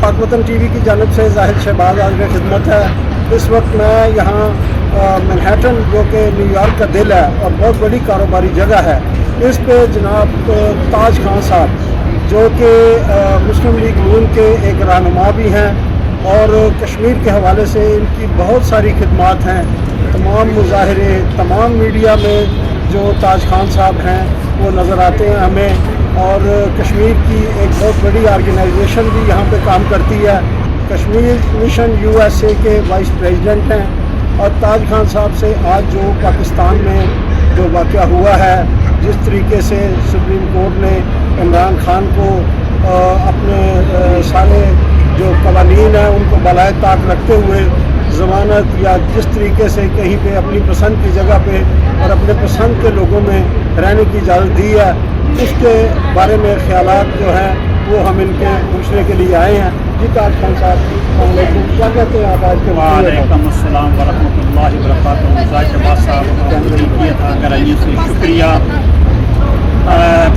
पाक वतन टीवी की जानब से जाहिद शहबाज आज की खिदमत है। इस वक्त मैं यहाँ मैनहट्टन जो कि न्यूयॉर्क का दिल है और बहुत बड़ी कारोबारी जगह है, इस पे जनाब ताज खान साहब जो कि मुस्लिम लीग नून के एक रहनुमा भी हैं और कश्मीर के हवाले से इनकी बहुत सारी खिदमात हैं। तमाम मुजाहरे, तमाम मीडिया में जो ताज खान साहब हैं वो नज़र आते हैं हमें, और कश्मीर की एक बहुत बड़ी ऑर्गेनाइजेशन भी यहाँ पे काम करती है। कश्मीर मिशन USA के वाइस प्रेसिडेंट हैं। और ताज खान साहब से आज जो पाकिस्तान में जो वाक़या हुआ है, जिस तरीके से सुप्रीम कोर्ट ने इमरान खान को अपने सारे जो कवानीन हैं उनको बलाए ताक रखते हुए ज़मानत या जिस तरीके से कहीं पे अपनी पसंद की जगह पे और अपने पसंद के लोगों में रहने की इजाज़त दी है, उसके बारे में ख्यालात जो हैं वो हम इनके पूछने के लिए आए हैं। जी ताज खान साहब, क्या कहते हैं आप आज के? वालेकुम अस्सलाम वरहमतुल्लाहि वबरकातुहू। जाहिद शहबाज साहब, शुक्रिया।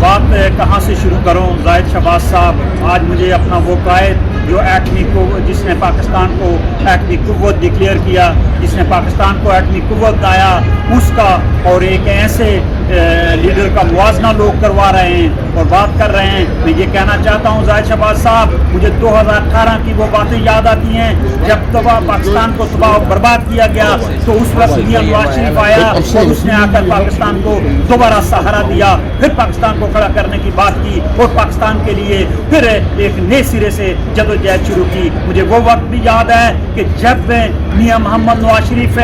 बात कहाँ से शुरू करूँ? जाहिद शहबाज साहब, आज मुझे अपना वो कायद जो एटमी को, जिसने पाकिस्तान को एटमी कुव्वत डिक्लेयर किया, जिसने पाकिस्तान को एटमी कुव्वत दाया, उसका और एक ऐसे लीडर का मुआवजा लोग करवा रहे हैं और बात कर रहे हैं। मैं ये कहना चाहता हूँ जाहिद शहबाज साहब, मुझे 2018 की वो बातें याद आती हैं जब पाकिस्तान को तबाह बर्बाद किया गया, तो उस वक्त मियां नवाज शरीफ आया और उसने आकर पाकिस्तान को दोबारा सहारा दिया, फिर पाकिस्तान को खड़ा करने की बात की और पाकिस्तान के लिए फिर एक नए सिरे से जदोजहद शुरू की। मुझे वो वक्त भी याद है कि जब मियां मोहम्मद नवाज शरीफ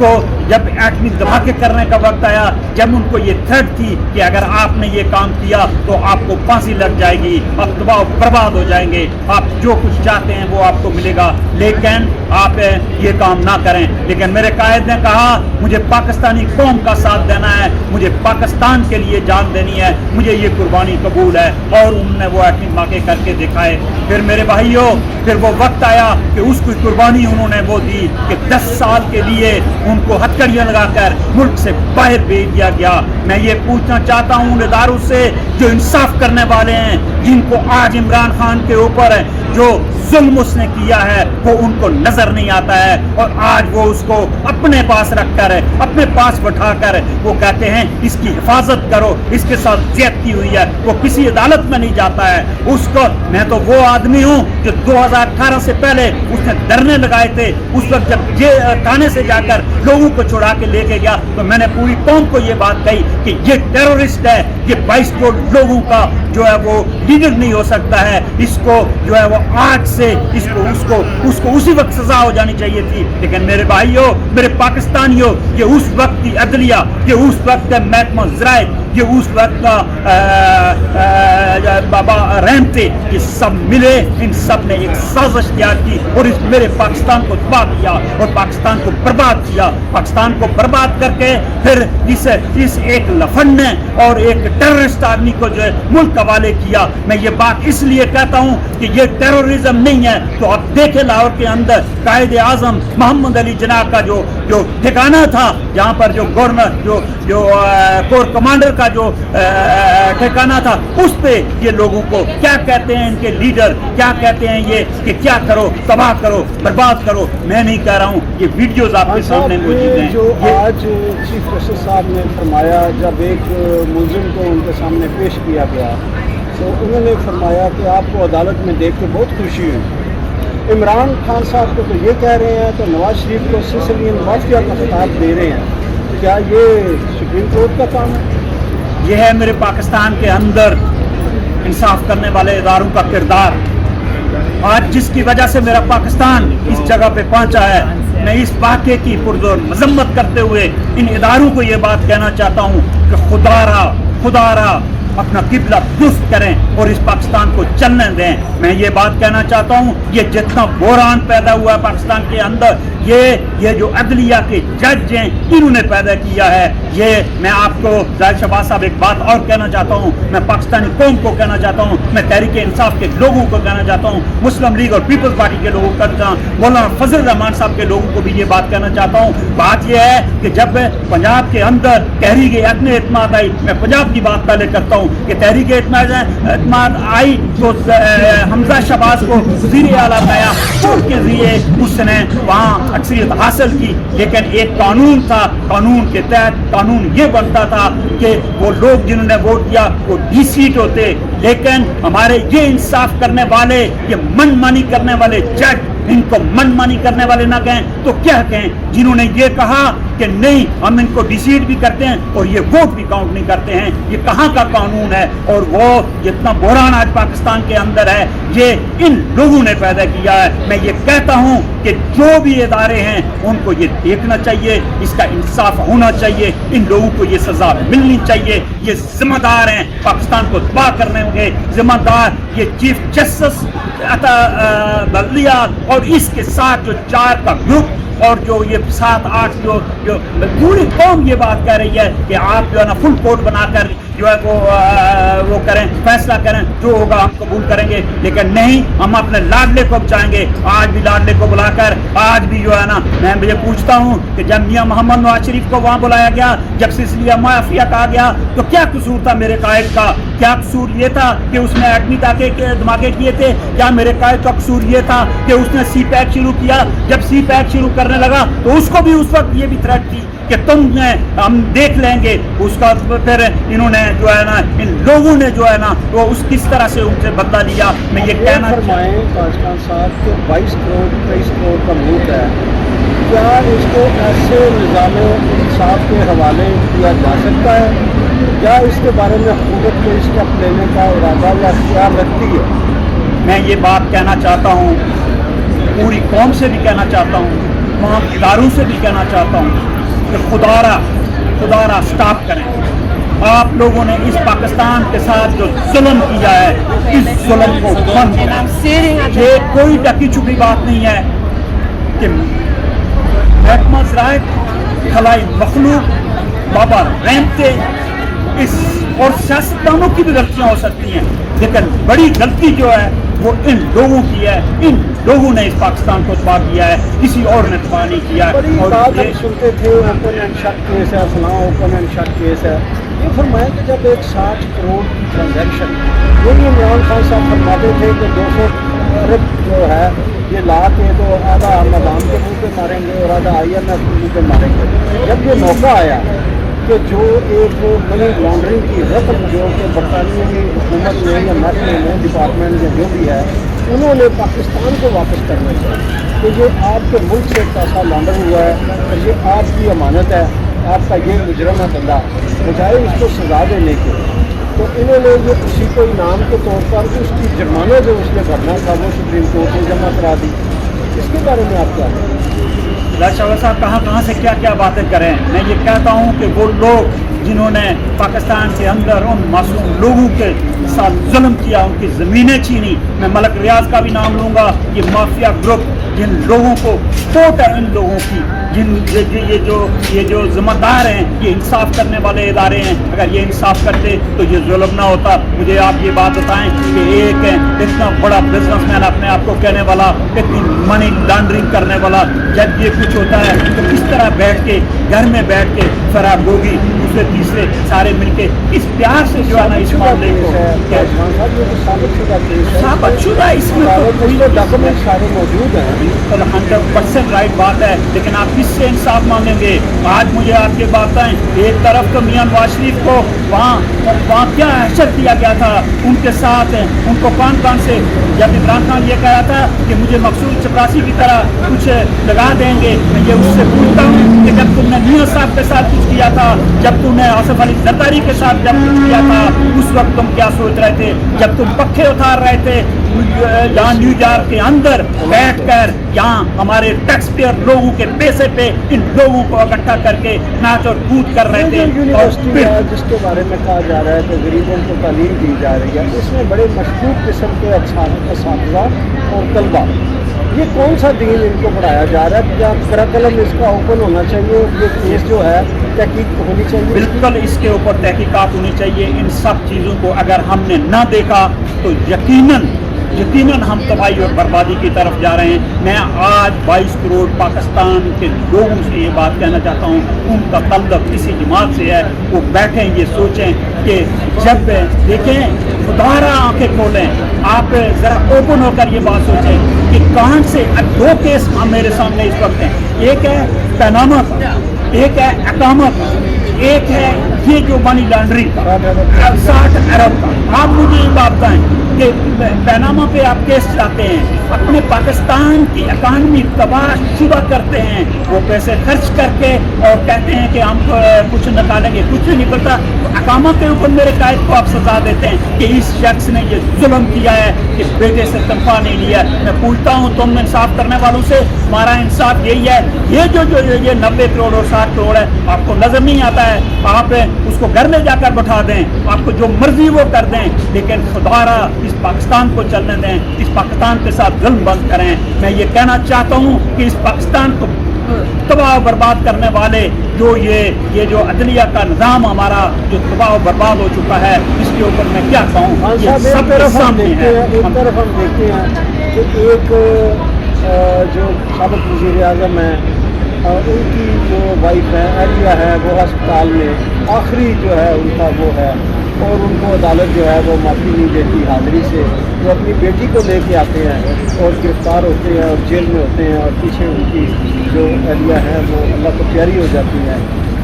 को जब एटमी धमाके करने का वक्त आया, जब उनको ये थ्रेट थी कि अगर आपने ये काम किया तो आपको फांसी लग जाएगी, आप तबाह बर्बाद हो जाएंगे, आप जो कुछ चाहते हैं वो आपको मिलेगा, लेकिन आप ये काम ना करें। लेकिन मेरे कायद ने कहा मुझे पाकिस्तानी कौम का साथ देना है, मुझे पाकिस्तान के लिए जान देनी है, मुझे ये कुर्बानी कबूल है, और उन्होंने वो एटमी धमाके करके दिखाए। फिर मेरे भाइयों, फिर वो वक्त आया कि उसकी कुर्बानी उन्होंने वो दी कि 10 साल के लिए उनको हथकड़ियाँ लगाकर मुल्क से बाहर भेज दिया गया। मैं ये पूछना चाहता हूँ उन इदारों से जो इंसाफ करने वाले हैं, जिनको आज इमरान खान के ऊपर जो जुल्म उसने किया है वो उनको नजर नहीं आता है, और आज वो उसको अपने पास रखकर, अपने पास बैठाकर वो कहते हैं इसकी हिफाजत करो, इसके साथ ज्यादती हुई है, वो किसी अदालत में नहीं जाता है। उसको, मैं तो वो आदमी हूँ जो 2018 से पहले उसने धरने लगाए थे, उस वक्त जब थाने से जाकर लोगों को छुड़ा के लेके गया तो मैंने पूरी कौम को ये बात कही कि ये टेररिस्ट है, ये 22 करोड़ लोगों का जो है वो लीडर नहीं हो सकता है, इसको जो है वो आज से उसको उसी वक्त सजा हो जानी चाहिए थी। लेकिन मेरे भाइयों, मेरे पाकिस्तानियों, ये उस वक्त की अदलिया, ये उस वक्त का महकमा ज़राए, ये उस वक्त का बाबा रहमते, ये सब मिले, इन सब ने एक साजिश तैयार की और इस मेरे पाकिस्तान को तबाह किया और पाकिस्तान को बर्बाद किया। पाकिस्तान को बर्बाद करके फिर इस एक लफंड ने और एक टेररिस्ट आदमी को जो है मुल्क हवाले किया। मैं ये बात इसलिए कहता हूँ कि ये टेररिज्म नहीं है। तो आप देखें लाहौर के अंदर कायदे आजम मोहम्मद अली जिन्ना का जो ठिकाना था, जहाँ पर जो गवर्नर जो कोर कमांडर का जो ठिकाना था, उस पे ये लोगों को क्या कहते हैं, इनके लीडर क्या कहते हैं ये कि क्या करो, तबाह करो, बर्बाद करो। मैं नहीं कह रहा हूँ, ये वीडियोज आपके सामने मौजूद हैं। जो आज चीफ जस्टिस साहब ने फरमाया, जब एक मुलजिम को उनके सामने पेश किया गया तो उन्होंने फरमाया कि आपको अदालत में देख के बहुत खुशी हुई। इमरान खान साहब को तो ये कह रहे हैं तो नवाज शरीफ को सिसिलियन माफिया का खिताब दे रहे हैं। क्या ये सुप्रीम कोर्ट का काम है? ये है मेरे पाकिस्तान के अंदर इंसाफ करने वाले इदारों का किरदार। आज जिसकी वजह से मेरा पाकिस्तान इस जगह पे पहुंचा है, मैं इस वाक़े की पुरजोर मजम्मत करते हुए इन इदारों को ये बात कहना चाहता हूँ कि खुदारा अपना किबला दुरुस्त करें और इस पाकिस्तान को चलने दें। मैं ये बात कहना चाहता हूँ, ये जितना बोरान पैदा हुआ है पाकिस्तान के अंदर, ये जो अदलिया के जज हैं इन्होंने पैदा किया है। ये मैं आपको जाहिद शहबाज साहब एक बात और कहना चाहता हूँ, मैं पाकिस्तानी कौम को कहना चाहता हूँ, मैं तहरीक इंसाफ के लोगों को कहना चाहता हूँ, मुस्लिम लीग और पीपल्स पार्टी के लोगों को कहना चाहता हूँ, मौलाना फजल रहमान साहब के लोगों को भी ये बात कहना चाहता हूँ। बात यह है कि जब पंजाब के अंदर तहरीक एतमाद आई, मैं पंजाब की बात पहले करता हूँ कि तहरीक एतमाद आई तो हमजा शहबाज को वज़ीर आला बनाया, के जरिए उसने वहाँ अक्सरियत हासिल की। लेकिन एक कानून था, कानून के तहत कानून ये बनता था कि वो लोग जिन्होंने वोट किया वो डिसीट होते, लेकिन हमारे ये इंसाफ करने वाले, ये मनमानी करने वाले जज इनको मनमानी करने वाले ना कहें तो क्या कहें, जिन्होंने ये कहा कि नहीं हम इनको डिसीट भी करते हैं और ये वोट भी काउंट नहीं करते हैं, ये कहाँ का कानून है। और वो जितना बहरान आज पाकिस्तान के अंदर है ये इन लोगों ने पैदा किया है। मैं ये कहता हूँ कि जो भी इदारे हैं उनको ये देखना चाहिए, इसका इंसाफ होना चाहिए, इन लोगों को ये सजा मिलनी चाहिए। ये जिम्मेदार हैं पाकिस्तान को तबाह करने के जिम्मेदार ये चीफ जस्टिस बदलिया और इसके साथ जो 4 का ग्रुप और जो ये 7-8 जो पूरी कौम ये बात कह रही है कि आप जो है ना फुल कोर्ट बनाकर जो है वो करें, फैसला करें, जो होगा हम कबूल करेंगे। लेकिन नहीं, हम अपने लाडले को बचाएंगे। आज भी लाडले को बुलाकर आज भी जो है ना मैं मुझे पूछता हूँ कि जब मियां मोहम्मद नवाज शरीफ को वहाँ बुलाया गया, जब सिलसिला माफिया कहा गया तो क्या कसूर था मेरे कायद का? क्या कसूर ये था कि उसने एटमी धमाके किए थे? क्या मेरे कायद का कसूर ये था कि उसने सी पैक शुरू किया? जब सी पैक शुरू करने लगा तो उसको भी उस वक्त ये भी थ्रेट थी कि तुमने हम देख लेंगे उसका। फिर इन्होंने जो है ना इन लोगों ने जो है ना वो उस किस तरह से उनसे बदला लिया। मैं ये कहना पाकिस्तान साहब के 22 करोड़ 23 करोड़ का मुल्क है, क्या इसको ऐसे निज़ाम इंसाफ के हवाले किया जा सकता है? क्या इसके बारे में हुकूमत को स्टेप लेने का इरादा या इख्तियार रखती है? मैं ये बात कहना चाहता हूँ, पूरी कौम से भी कहना चाहता हूँ, तमाम इदारों से भी कहना चाहता हूँ कि खुदारा स्टॉप करें। आप लोगों ने इस पाकिस्तान के साथ जो जुल्म किया है इस जुल्म को बंद करें। ये कोई ढकी छुपी बात नहीं है कि महकमा ज़राअत खलाई मखलूक बाबा रहमते इस और सियासतदानों की भी गलतियां हो सकती हैं, लेकिन बड़ी गलती जो है वो इन लोगों की है। इन लोगों ने इस पाकिस्तान को तबाह किया है, किसी और ने तबाह नहीं किया है। बड़ी बात हम सुनते थे ओपन एंड शट केस है, फलां ओपन एंड शट केस है। ये फरमाया कि जब एक 60 करोड़ की ट्रांजैक्शन, यही इमरान खान साहब फरमाते थे कि 200 अरब जो है ये ला के तो आधा मैदान के मुँह पे मारेंगे और आधा IMF के मुँह पे मारेंगे। जब ये मौका आया कि जो एक मनी लॉन्ड्रिंग की रकम जो कि बरतानिया हुकूमत ने या महकमे में डिपार्टमेंट या जो भी है उन्होंने पाकिस्तान को वापस करना चाहिए, तो ये आपके मुल्क से पैसा लॉन्डर हुआ है और ये आपकी अमानत है, आपका ये मुजरम है बंदा, बजाय उसको सजा देने के तो इन्होंने ये उसी को इनाम के तौर पर उसकी जुर्माना जो उसने भरना था वो सुप्रीम कोर्ट ने जमा करा दी। इसके बारे में आप क्या शहबाज साहब कहाँ से क्या क्या बातें करें? मैं ये कहता हूँ कि वो लोग जिन्होंने पाकिस्तान के अंदर उन मासूम लोगों के साथ जुल्म किया, उनकी ज़मीनें छीनी, मैं मलक रियाज का भी नाम लूँगा, ये माफिया ग्रुप जिन लोगों को सपोर्ट है इन लोगों की, ये जो जिम्मेदार हैं, ये इंसाफ करने वाले इदारे हैं, अगर ये इंसाफ करते तो ये जुल्म ना होता। मुझे आप ये बात बताएं कि एक इतना बड़ा बिजनेसमैन अपने आप को कहने वाला, इतनी मनी लॉन्ड्रिंग करने वाला जब ये कुछ होता है तो किस तरह बैठ के घर में बैठ के फराब होगी दूसरे तीसरे सारे मिलके इस प्यार से जो है ना इस मामले को साबितशुदा इसमें तो डॉक्यूमेंट सारे मौजूद हैं, 100% राइट बात है, लेकिन आप किससे इंसाफ मांगेंगे? आज मुझे आपके बात है, एक तरफ तो मियां नवाज शरीफ को वहाँ क्या हैसियत दिया गया था उनके साथ, उनको कौन से जब इमरान खान ये कहा था कि मुझे मकसूद चपरासी की तरह कुछ लगा देंगे, मैं ये उससे पूछता हूँ कि जब तुमने मियां साहब के साथ कुछ किया था, जब तुमने आसिफ अली जरदारी के साथ जब कुछ किया था, उस वक्त तुम क्या सोच रहे थे? जब तुम पक्के उतार रहे थे यहाँ न्यूयॉर्क के अंदर बैठकर, यहाँ हमारे टैक्स पेयर लोगों के पैसे पे इन लोगों को इकट्ठा करके नाच और कूद कर रहे थे। यूनिवर्सिटी है जिसके बारे में कहा जा रहा है कि गरीबों को तालीम दी जा रही है, इसमें बड़े मशहूर किस्म के असातिज़ा और तलबा یہ کون سا دین ان کو پڑھایا جا رہا ہے؟ کیا کرکلم اس کا اوپن ہونا چاہیے؟ یہ کیس جو ہے تحقیق ہونی چاہیے؟ بالکل اس کے اوپر تحقیقات ہونی چاہیے. ان سب چیزوں کو اگر ہم نے نہ دیکھا تو یقیناً ہم تباہی اور بربادی کی طرف جا رہے ہیں. میں آج 22 کروڑ پاکستان کے لوگوں سے یہ بات کہنا چاہتا ہوں، ان کا تعلق کسی جماعت سے ہے، وہ بیٹھیں یہ سوچیں کہ جب دیکھیں دوبارہ آنکھیں کھولیں، آپ ذرا اوپن ہو کر یہ بات سوچیں کہ کہاں سے 2 کیس میرے سامنے اس وقت ہیں. ایک ہے پیناما کا، ایک ہے اقامہ کا، ایک ہے یہ جو منی لانڈرنگ کا 60 ارب کا. آپ مجھے یہ بات بتائیں کہ پیناما پہ آپ کیس چاہتے ہیں، اپنے پاکستان کی اکانومی تباہ شدہ کرتے ہیں، وہ پیسے خرچ کر کے اور کہتے ہیں کہ ہم کچھ نکالیں گے، کچھ نہیں نکلتا. اقامہ کے اوپر میرے قائد کو آپ سزا دیتے ہیں کہ اس شخص نے یہ ظلم کیا ہے کہ بیٹے سے تنخواہ نہیں لیا. میں پوچھتا ہوں تم انصاف کرنے والوں سے، ہمارا انصاف یہی ہے. یہ جو 90 کروڑ اور 60 کروڑ ہے آپ کو نظر نہیں آتا ہے، آپ اس کو گھر میں جا کر بٹھا دیں، آپ کو جو مرضی وہ کر دیں، لیکن خدارا اس پاکستان کو چلنے دیں، اس پاکستان کے ساتھ ظلم بند کریں. میں یہ کہنا چاہتا ہوں کہ اس پاکستان کو تباہ و برباد کرنے والے جو یہ جو عدلیہ کا نظام ہمارا جو تباہ و برباد ہو چکا ہے، اس کے اوپر میں کیا کہوں. یہ سب کے سامنے ہے. ایک طرف ہم دیکھتے ہیں کہ ایک جو سابق وزیر اعظم ہیں، ان کی جو وائف ہے عالیہ ہے، وہ ہسپتال میں آخری جو ہے ان کا وہ ہے، اور ان کو عدالت جو ہے وہ معافی نہیں دیتی حاضری سے. وہ اپنی بیٹی کو لے کے آتے ہیں اور گرفتار ہوتے ہیں اور جیل میں ہوتے ہیں، اور پیچھے ان کی جو عالیہ ہے وہ اللہ کو پیاری ہو جاتی ہے.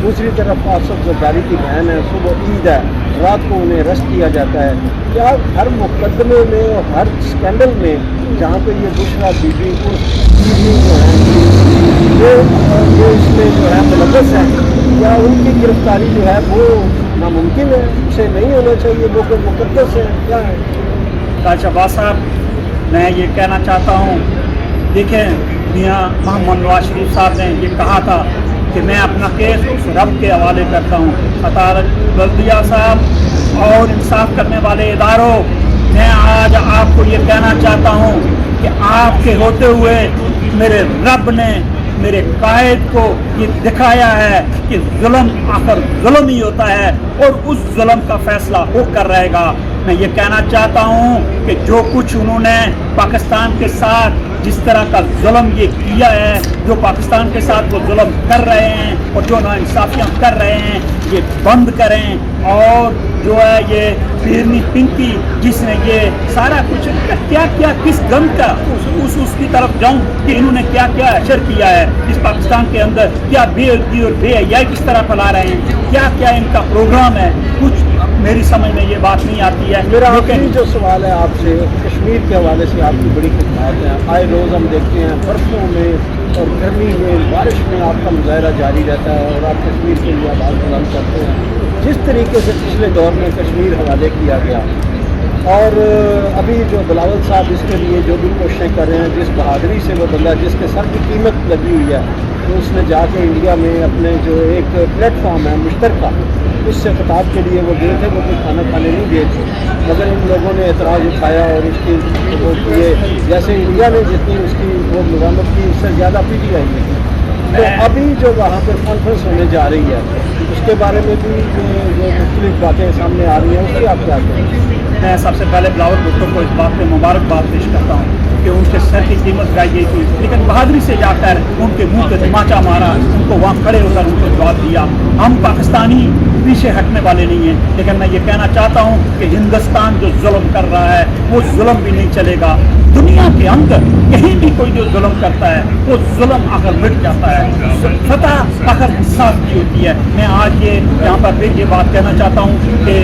دوسری طرف آصف زرداری کی بہن ہے، صبح عید ہے، رات کو انہیں ارسٹ کیا جاتا ہے. کیا ہر مقدمے میں اور ہر اسکینڈل میں جہاں پہ یہ بشرا بی بی جو ہے یہ اس میں جو ہے ملوث ہے، یا ان کی گرفتاری جو ہے وہ ناممکن ہے، اسے نہیں ہونا چاہیے، وہ کوئی مقدس ہے، کیا ہے؟ شہباز صاحب، میں یہ کہنا چاہتا ہوں، دیکھیں میاں محمد نواز شریف صاحب نے یہ کہا تھا کہ میں اپنا کیس اس رب کے حوالے کرتا ہوں. عدالت بلدیہ صاحب اور انصاف کرنے والے اداروں، میں آج آپ کو یہ کہنا چاہتا ہوں کہ آپ کے ہوتے ہوئے میرے رب نے میرے قائد کو یہ دکھایا ہے کہ ظلم آخر ظلم ہی ہوتا ہے اور اس ظلم کا فیصلہ ہو کر رہے گا. میں یہ کہنا چاہتا ہوں کہ جو کچھ انہوں نے پاکستان کے ساتھ جس طرح کا ظلم یہ کیا ہے، جو پاکستان کے ساتھ وہ ظلم کر رہے ہیں اور جو ناانصافیاں کر رہے ہیں، یہ بند کریں. اور جو ہے یہ پیرنی پنکی جس نے یہ سارا کچھ کیا کس غم کا اس کی طرف جاؤں کہ انہوں نے کیا اشر کیا ہے اس پاکستان کے اندر، کیا بے عدلی اور بے حیائی کس طرح پھیلا رہے ہیں، کیا ان کا پروگرام ہے. کچھ میری سمجھ میں یہ بات نہیں آتی ہے. میرا آخری جو سوال ہے آپ سے، کشمیر کے حوالے سے آپ کی بڑی خدمات ہیں، آئے روز ہم دیکھتے ہیں برفوں میں اور گرمی میں بارش میں آپ کا مظاہرہ جاری رہتا ہے اور آپ کشمیر کے لیے آواز بلند کرتے ہیں. جس طریقے سے پچھلے دور میں کشمیر حوالے کیا گیا، اور ابھی جو بلاول صاحب اس کے لیے جو بھی کوششیں کر رہے ہیں، جس بہادری سے وہ بندہ جس کے سر کی قیمت لگی ہوئی ہے، تو اس نے جا کے انڈیا میں اپنے جو ایک پلیٹ فارم ہے مشترکہ، اس سے خطاب کے لیے وہ گئے تھے. وہ کوئی کھانا کھانے نہیں گئے تھے، مگر ان لوگوں نے اعتراض اٹھایا اور اس کی وہ کیے، جیسے انڈیا نے جتنی اس کی وہ مذمت کی، اس سے زیادہ پی ٹی آئی نے. تو ابھی جو وہاں پر کانفرنس ہونے جا رہی ہے، اس کے بارے میں بھی جو مختلف باتیں سامنے آ رہی ہیں، اس کی آپ کیا کہیں گے؟ میں سب سے پہلے بلاول بھٹو کو اس بات پہ مبارکباد پیش کرتا ہوں کہ ان کے سر کی قیمت گائی گئی تھی، لیکن بہادری سے جا کر ان کے منہ پہ تماچا مارا، ان کو وہاں کھڑے ہو کر ان کو جواب دیا. ہم پاکستانی پیچھے ہٹنے والے نہیں ہیں، لیکن میں یہ کہنا چاہتا ہوں کہ ہندوستان جو ظلم کر رہا ہے وہ ظلم بھی نہیں چلے گا. دنیا کے اندر کہیں بھی کوئی جو ظلم کرتا ہے وہ ظلم آخر مٹ جاتا ہے، فتح آخر انصاف کی ہوتی ہے. میں آج یہاں پر بھی یہ بات کہنا چاہتا ہوں کہ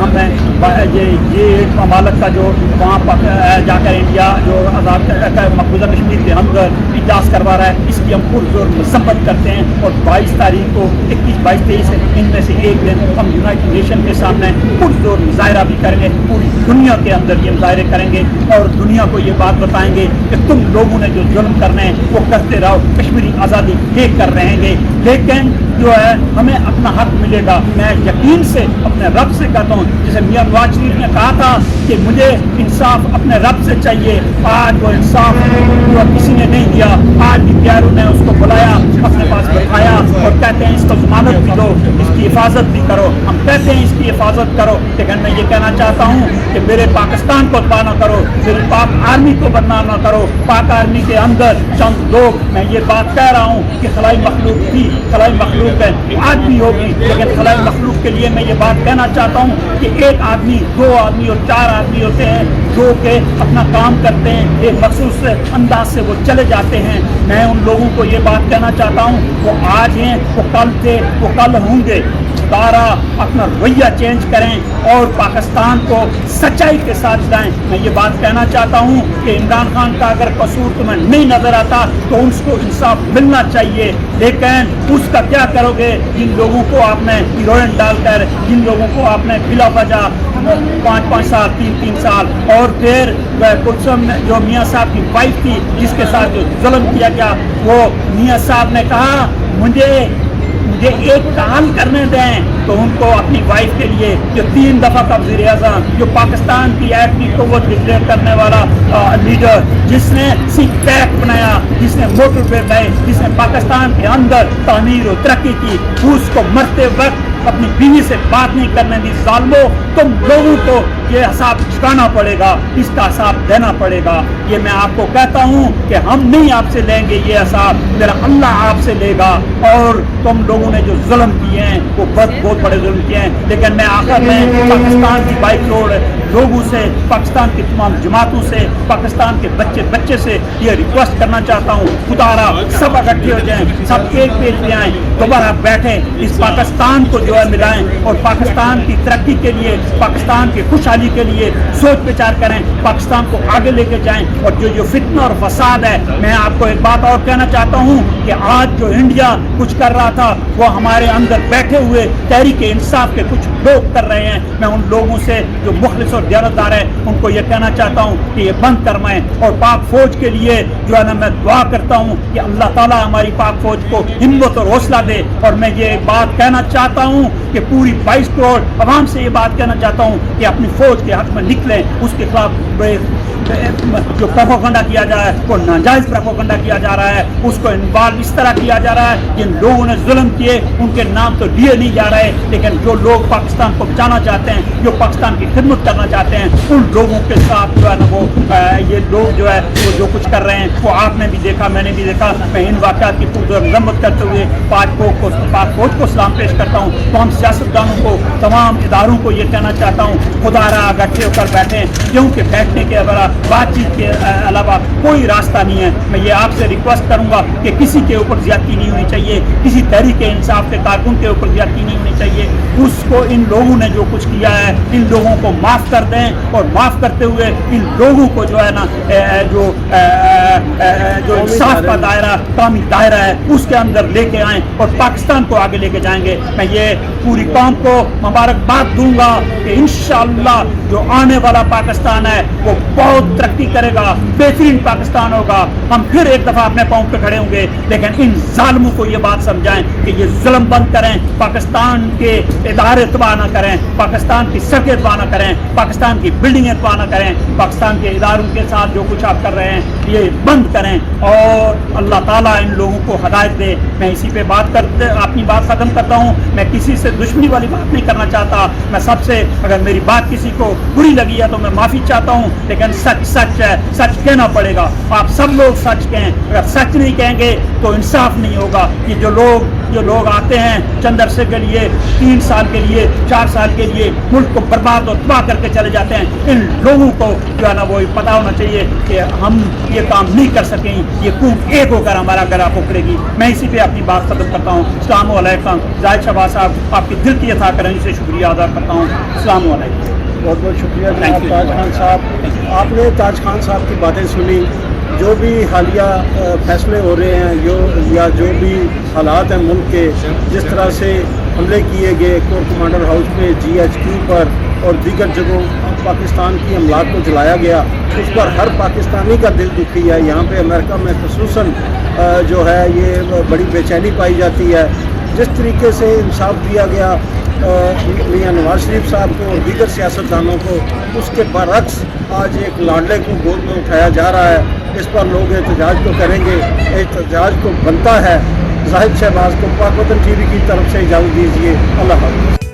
ہمیں یہ ممالک کا جو وہاں جا کر انڈیا جو آزاد مقبوضہ کشمیر کے اندر اجلاس کروا رہا ہے، اس کی ہم پرزور مذمت کرتے ہیں. اور 22 تاریخ کو 21، 22، 23 ان میں سے ایک دن ہم یونائٹڈ نیشن کے سامنے پرزور مظاہرہ بھی کریں گے، پوری دنیا کے اندر یہ مظاہرے کریں گے اور دنیا کو یہ بات بتائیں گے کہ تم لوگوں نے جو ظلم کرنے ہیں وہ کرتے رہو، کشمیری آزادی لے کر رہیں گے، لیکن جو ہے ہمیں اپنا حق ملے گا. میں یقین سے اپنے رب سے کہتا ہوں، جیسے میاں نواز شریف نے کہا تھا کہ مجھے انصاف اپنے رب سے چاہیے، آج وہ انصاف शहरों ने उसको बुलाया, अपने पास बिठाया और कहते हैं इसको जमानत भी दो, इसकी हिफाजत भी करो। हम कहते हैं इसकी हिफाजत करो, लेकिन मैं ये कहना चाहता हूँ कि मेरे पाकिस्तान को तबाह न करो, मेरी पाक आर्मी को बदनाम न करो। पाक आर्मी के अंदर चंद लोग, मैं ये बात कह रहा हूँ कि खलाई मखलूक थी, खलाई मखलूक है, आज भी होगी, लेकिन खलाई मखलूक के लिए मैं ये बात कहना चाहता हूँ कि एक आदमी, दो आदमी और चार आदमी होते हैं जो कि अपना काम करते हैं, एक मखसूस अंदाज से वो चले जाते हैं। मैं उन लोगों को ये बात कहना चाहता हूँ, वो आज हैं, वो कल थे, वो कल होंगे। दोबारा अपना रवैया चेंज करें और पाकिस्तान को सच्चाई के साथ लाएं। मैं ये बात कहना चाहता हूँ कि इमरान खान का अगर कसूर तुम्हें नहीं नजर आता तो उसको इंसाफ मिलना चाहिए, लेकिन उसका क्या करोगे? जिन लोगों को आपने हीरोइन डालकर, जिन लोगों को आपने बिला वजह 5-5 साल, 3-3 साल, और फिर कुलसुम जो मियाँ साहब की वाइफ थी जिसके साथ जो जुल्म किया गया, वो मियाँ साहब ने कहा मुझे एक काम करने दें, तो उनको अपनी वाइफ के लिए जो 3 दफ़ा का वज़ीर-ए-आज़म, जो पाकिस्तान की एटमी क़ुव्वत डिक्लेयर करने वाला लीडर, जिसने सी पैक बनाया, जिसने मोटरवे बनाए, जिसने पाकिस्तान के अंदर तामीर और तरक्की की, उसको मरते वक्त अपनी बीवी से बात नहीं करने दी। ज़ालिमों, तुम लोगों को ये हिसाब चुकाना पड़ेगा, इसका हिसाब देना पड़ेगा। ये मैं आपको कहता हूँ कि हम नहीं आपसे लेंगे ये हिसाब, मेरा अल्लाह आपसे लेगा। और तुम लोगों ने जो जुल्म किए हैं वो बहुत बड़े जुल्म किए हैं, लेकिन मैं आखिर में पाकिस्तान की 22 करोड़ लोगों से, पाकिस्तान की तमाम जमातों से, पाकिस्तान के बच्चे से ये रिक्वेस्ट करना चाहता हूँ, खुदारा सब इकट्ठे हो जाएं, सब एक पेज पे आएँ, दोबारा बैठें, इस पाकिस्तान को जो है मिलाएं और पाकिस्तान की तरक्की के लिए, पाकिस्तान की खुशहाली के लिए सोच विचार करें, पाकिस्तान को आगे लेके जाएं। और जो फितना और फसाद है, मैं आपको एक बात और कहना चाहता हूँ कि आज जो इंडिया कुछ कर रहा था वो हमारे अंदर बैठे हुए तहरीक इंसाफ के कुछ लोग कर रहे हैं। मैं उन लोगों से जो मुखलिस और दयानतदार हैं उनको ये कहना चाहता हूँ कि ये बंद करवाएं। और पाक फौज के लिए जो है ना, मैं दुआ करता हूँ कि अल्लाह ताला हमारी पाक फौज को हिम्मत और हौसला दे। और मैं ये बात कहना चाहता हूँ कि पूरी 22 करोड़ आवाम से ये बात कहना चाहता हूँ कि अपनी फौज के हक में निकलें, उसके खिलाफ जो प्रोपोगंडा किया जा रहा है वो नाजायज प्रोपोगंडा किया जा रहा है, उसको इन्वॉल्व इस तरह किया जा रहा है जिन लोगों ने जुल्म किए उनके नाम तो लिए नहीं जा रहे, लेकिन जो लोग पाकिस्तान को बचाना चाहते हैं, जो पाकिस्तान की खिदमत करना चाहते हैं, उन लोगों के साथ जो है ना वो ये लोग जो है वो जो कुछ कर रहे हैं वो आपने भी देखा, मैंने भी देखा। मैं इन वाक़यात की पूरी मजम्मत करते हुए पाक फौज को सलाम पेश करता हूँ। तमाम सियासतदानों को, तमाम इदारों को ये कहना चाहता हूँ, खुदारा इकट्ठे होकर बैठें, क्योंकि बैठने के अलावा बातचीत के अलावा कोई रास्ता नहीं है। मैं ये आपसे रिक्वेस्ट करूंगा कि किसी के ऊपर ज्यादती नहीं होनी चाहिए, किसी तहरीक इंसाफ के कारकुन के ऊपर ज्यादती नहीं होनी चाहिए। उसको इन लोगों ने जो कुछ किया है, इन लोगों को माफ़ कर दें और माफ़ करते हुए इन लोगों को जो है ना जो इंसाफ का दायरा, कामी दायरा है, उसके अंदर लेके आएँ और पाकिस्तान को आगे लेके जाएंगे। मैं ये पूरी कौम को मुबारकबाद दूंगा कि इंशाअल्लाह जो आने वाला पाकिस्तान है वो बहुत तरक्की करेगा, बेहतरीन पाकिस्तान होगा। हम फिर एक दफ़ा अपने पाँव पे खड़े होंगे, लेकिन इन जालिमों को ये बात समझाएं कि ये जुल्म बंद करें, पाकिस्तान के इदारे तबाह ना करें, पाकिस्तान की सड़कें तबाह ना करें, पाकिस्तान की बिल्डिंगें तबाह ना करें, पाकिस्तान के इदारों के साथ जो कुछ आप कर रहे हैं ये बंद करें और अल्लाह ताला इन लोगों को हदायत दे। मैं इसी पे बात करते अपनी बात ख़त्म करता हूँ। मैं किसी से दुश्मनी वाली बात नहीं करना चाहता। मैं सबसे, अगर मेरी बात किसी को बुरी लगी है तो मैं माफ़ी चाहता हूँ, लेकिन सच सच है, सच कहना पड़ेगा। आप सब लोग सच कहें, अगर सच नहीं कहेंगे तो इंसाफ नहीं होगा। ये जो लोग आते हैं चंद अरसे के लिए, 3 साल के लिए, 4 साल के लिए मुल्क को बर्बाद और तबाह करके चले जाते हैं, इन लोगों को जो है ना वो पता होना चाहिए कि हम ये काम नहीं कर सकें, ये कौम एक होकर हमारा गला पकड़ेगी। मैं इसी पे अपनी बात खत्म करता हूँ। अस्सलाम वालेकुम। जाहिद शहबाज साहब, आपकी दिल की अता करने से शुक्रिया अदा करता हूँ। अस्सलाम वालेकुम। बहुत बहुत शुक्रिया जनाब ताज खान साहब। आपने ताज खान साहब की बातें सुनी, जो भी हालिया फैसले हो रहे हैं या जो भी हालात हैं मुल्क के, जिस तरह से हमले किए गए कोर कमांडर हाउस पे, GHQ पर और दीगर जगहों पाकिस्तान की अमलाक को जलाया गया, उस पर हर पाकिस्तानी का दिल दुखी है। यहाँ पे अमेरिका में ख़ुसूसन जो है ये बड़ी बेचैनी पाई जाती है। जिस तरीके से इंसाफ दिया गया मियां नवाज शरीफ साहब को और दीगर सियासतदानों को, उसके बरक्स आज एक लाडले को गोद में उठाया जा रहा है। इस पर लोग एहतजाज तो करेंगे, एहतजाज तो बनता है। जाहिद शहबाज को पाक वतन टीवी की तरफ से इजाज़त दीजिए। अल्लाह हाफ़िज़।